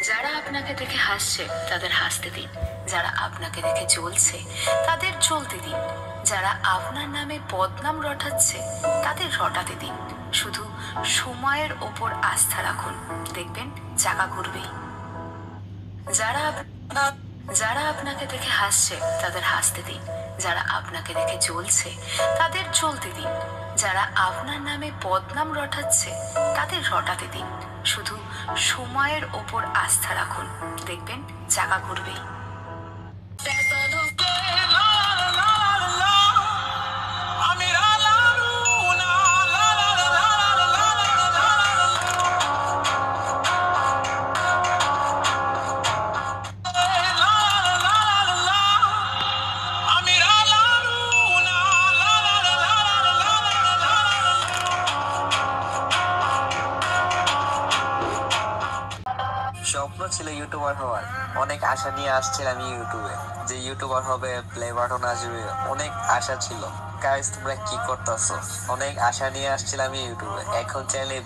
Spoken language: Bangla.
যারা আপনাকে দেখে হাসছে তাদের হাসতে দিন, যারা আপনাকে দেখে জ্বলছে তাদের জ্বলতে দিন, যারা আপনার নামে বদনাম রটাচ্ছে তাদের রটাতে দিন। শুধু সময়ের ওপর আস্থা রাখুন, দেখবেন চাকা ঘুরবেই। যারা যারা আপনাকে দেখে হাসছে তাদের হাসতে দিন, যারা আপনাকে দেখে জ্বলছে তাদের জ্বলতে দিন, যারা আপনার নামে বদনাম রটাচ্ছে তাদের রটাতে দিন। শুধু সময়ের ওপর আস্থা রাখুন, দেখবেন চাকা ঘুরবেই। স্বপ্ন ছিল ইউটিউবার হওয়ার, অনেক আশা নিয়ে আসছিলাম ইউটিউবে, যে ইউটিউবার হবে, প্লে বাটন আসবে, অনেক আশা ছিল। গাইস তোমরা কি করতেছো? অনেক আশা নিয়ে আসছিলাম ইউটিউবে, এখন চাইলে